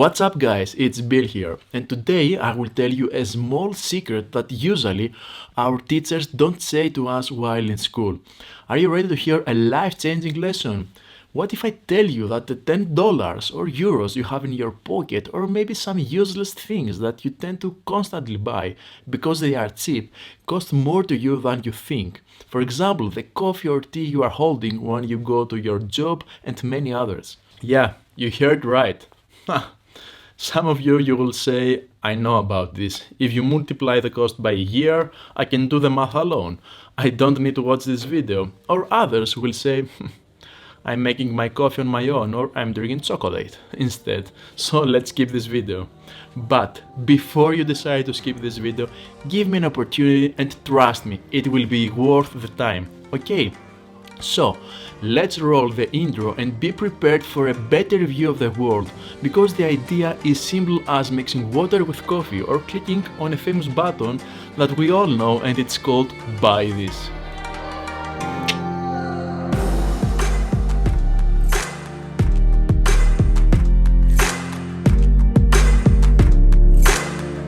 What's up guys, it's Bill here, and today I will tell you a small secret that usually our teachers don't say to us while in school. Are you ready to hear a life-changing lesson? What if I tell you that the $10 or euros you have in your pocket, or maybe some useless things that you tend to constantly buy because they are cheap, cost more to you than you think? For example, the coffee or tea you are holding when you go to your job and many others. Yeah, you heard right. Some of you will say, I know about this. If you multiply the cost by a year, I can do the math alone. I don't need to watch this video. Or others will say, I'm making my coffee on my own, or I'm drinking chocolate instead. So let's skip this video. But before you decide to skip this video, give me an opportunity and trust me, it will be worth the time. Okay? So, let's roll the intro and be prepared for a better view of the world, because the idea is simple as mixing water with coffee or clicking on a famous button that we all know, and it's called buy this.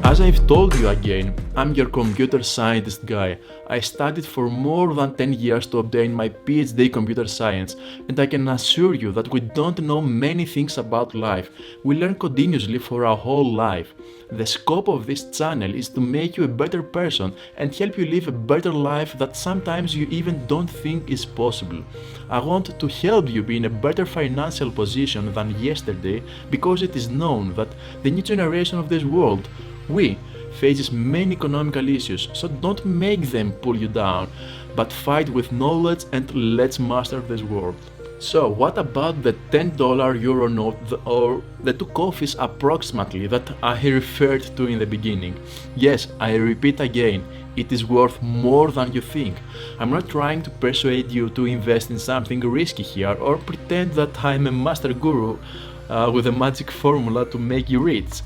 As I've told you again, I'm your computer scientist guy. I studied for more than 10 years to obtain my PhD computer science, and I can assure you that we don't know many things about life. We learn continuously for our whole life. The scope of this channel is to make you a better person and help you live a better life that sometimes you even don't think is possible. I want to help you be in a better financial position than yesterday, because it is known that the new generation of this world, we, faces many economical issues, so don't make them pull you down, but fight with knowledge and let's master this world. So what about the $10 euro note or the two coffees approximately that I referred to in the beginning? Yes, I repeat again, it is worth more than you think. I'm not trying to persuade you to invest in something risky here or pretend that I'm a master guru with a magic formula to make you rich.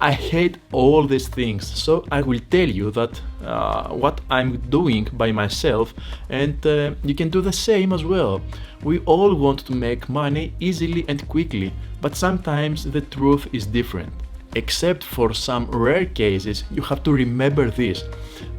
I hate all these things, so I will tell you that what I'm doing by myself, and you can do the same as well. We all want to make money easily and quickly, but sometimes the truth is different. Except for some rare cases, you have to remember this.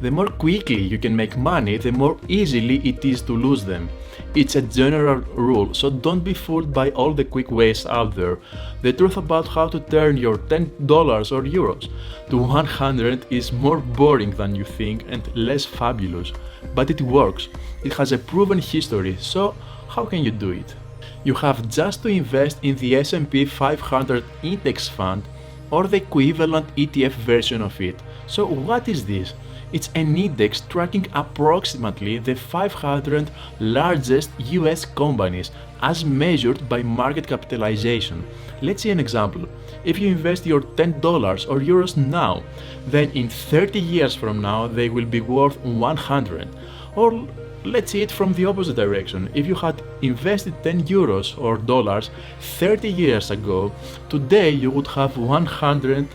The more quickly you can make money, the more easily it is to lose them. It's a general rule, so don't be fooled by all the quick ways out there. The truth about how to turn your $10 or euros to 100 is more boring than you think and less fabulous. But it works. It has a proven history, so how can you do it? You have just to invest in the S&P 500 index fund or the equivalent ETF version of it. So what is this? It's an index tracking approximately the 500 largest US companies as measured by market capitalization. Let's see an example. If you invest your $10 or euros now, then in 30 years from now they will be worth 100. Or let's see it from the opposite direction. If you had invested 10 euros or dollars 30 years ago, today you would have 100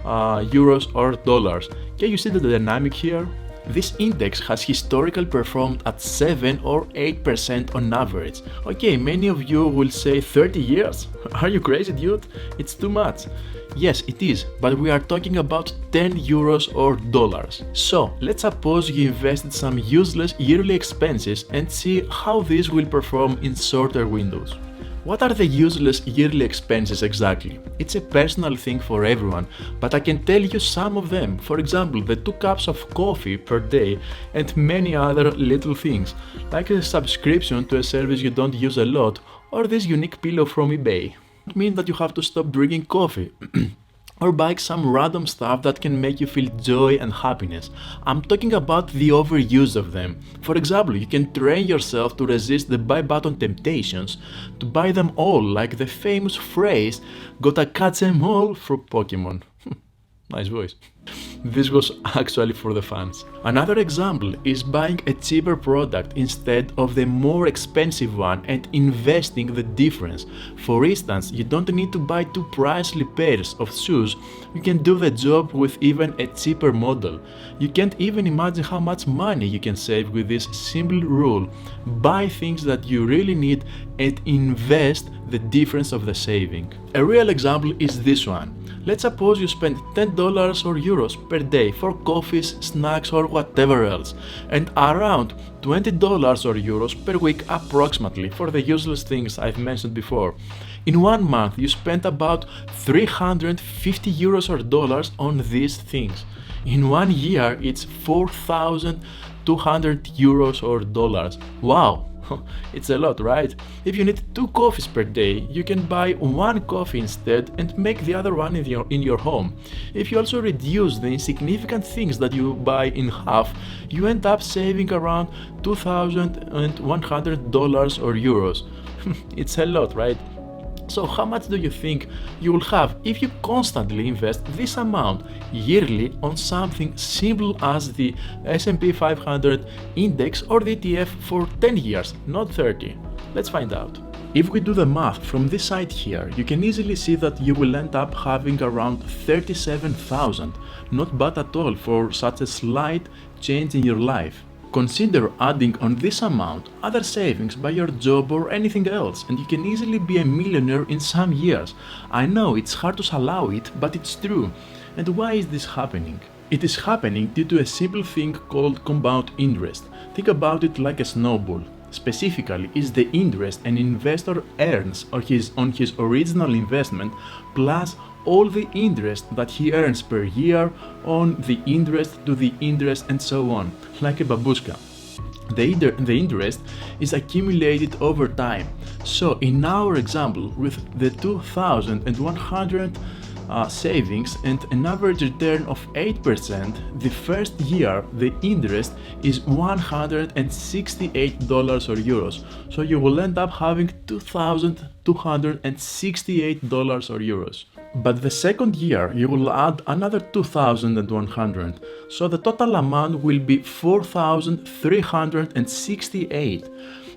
euros or dollars. Can you see the dynamic here? This index has historically performed at 7 or 8% on average. Okay, many of you will say 30 years? Are you crazy, dude? It's too much. Yes, it is, but we are talking about 10 euros or dollars. So, let's suppose you invested some useless yearly expenses and see how these will perform in shorter windows. What are the useless yearly expenses exactly? It's a personal thing for everyone, but I can tell you some of them. For example, the 2 cups of coffee per day and many other little things, like a subscription to a service you don't use a lot, or this unique pillow from eBay. It doesn't mean that you have to stop drinking coffee. Or buy some random stuff that can make you feel joy and happiness. I'm talking about the overuse of them. For example, you can train yourself to resist the buy button temptations, to buy them all, like the famous phrase, gotta catch 'em all for Pokemon. Nice voice. This was actually for the fans. Another example is buying a cheaper product instead of the more expensive one and investing the difference. For instance, you don't need to buy two pricey pairs of shoes, you can do the job with even a cheaper model. You can't even imagine how much money you can save with this simple rule. Buy things that you really need and invest the difference of the saving. A real example is this one. Let's suppose you spend $10 or euros per day for coffees, snacks or whatever else, and around $20 or euros per week approximately for the useless things I've mentioned before. In 1 month you spent about 350 euros or dollars on these things. In 1 year it's 4,200 euros or dollars. Wow! It's a lot, right? If you need 2 coffees per day, you can buy 1 coffee instead and make the other one in your home. If you also reduce the insignificant things that you buy in half, you end up saving around $2,100 or euros. It's a lot, right? So how much do you think you will have if you constantly invest this amount yearly on something simple as the S&P 500 index or the ETF for 10 years, not 30? Let's find out. If we do the math from this side here, you can easily see that you will end up having around 37,000. Not bad at all for such a slight change in your life. Consider adding on this amount other savings by your job or anything else, and you can easily be a millionaire in some years. I know it's hard to allow it, but it's true. And why is this happening? It is happening due to a simple thing called compound interest. Think about it like a snowball. Specifically, is the interest an investor earns on his original investment plus all the interest that he earns per year on the interest to the interest and so on, like a babushka. The interest is accumulated over time. So in our example, with the 2,100 savings and an average return of 8%, the first year the interest is $168 or euros. So you will end up having $2,268 or euros. But the second year you will add another 2,100, so the total amount will be 4,368.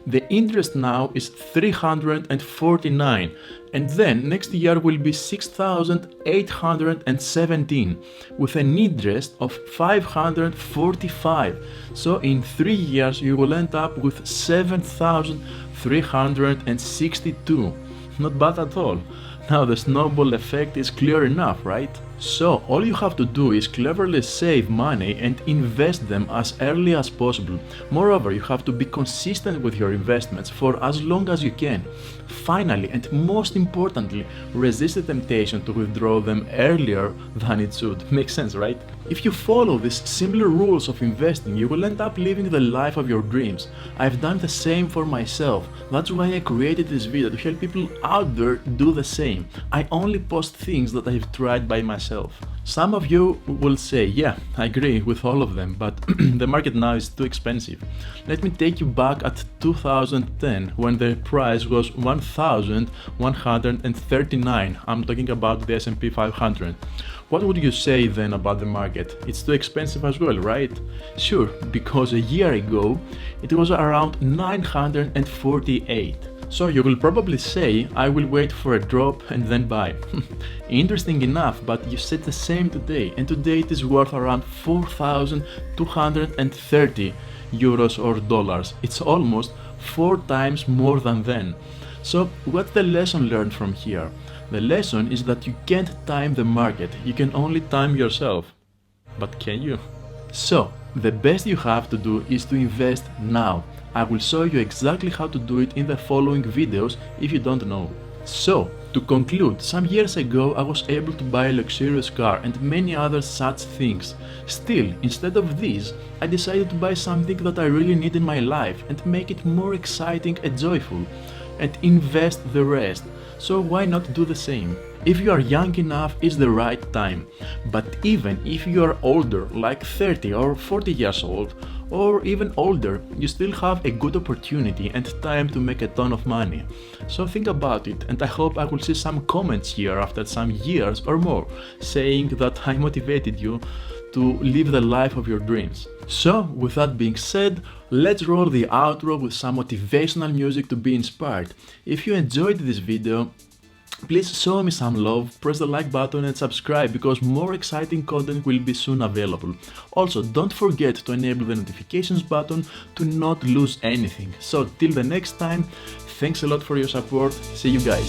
The interest now is 349, and then next year will be 6,817 with an interest of 545. So in 3 years you will end up with 7,362. Not bad at all. Now the snowball effect is clear enough, right? So all you have to do is cleverly save money and invest them as early as possible. Moreover, you have to be consistent with your investments for as long as you can. Finally, and most importantly, resist the temptation to withdraw them earlier than it should. Makes sense, right? If you follow these simpler rules of investing, you will end up living the life of your dreams. I've done the same for myself. That's why I created this video, to help people out there do the same. I only post things that I've tried by myself. Some of you will say, yeah, I agree with all of them, but the market now is too expensive. Let me take you back at 2010, when the price was 1,139. I'm talking about the S&P 500. What would you say then about the market? It's too expensive as well, right? Sure, because a year ago it was around 948. So you will probably say, I will wait for a drop and then buy. Interesting enough, but you said the same today, and today it is worth around 4,230 euros or dollars. It's almost 4 times more than then. So what's the lesson learned from here? The lesson is that you can't time the market, you can only time yourself. But can you? So, the best you have to do is to invest now. I will show you exactly how to do it in the following videos if you don't know. So, to conclude, some years ago I was able to buy a luxurious car and many other such things. Still, instead of these, I decided to buy something that I really need in my life and make it more exciting and joyful, and invest the rest. So why not do the same? If you are young enough, it's the right time. But even if you are older, like 30 or 40 years old, or even older, you still have a good opportunity and time to make a ton of money. So think about it, and I hope I will see some comments here after some years or more saying that I motivated you to live the life of your dreams. So, with that being said, let's roll the outro with some motivational music to be inspired. If you enjoyed this video, please show me some love, press the like button and subscribe because more exciting content will be soon available. Also, don't forget to enable the notifications button to not lose anything. So, till the next time, thanks a lot for your support, see you guys.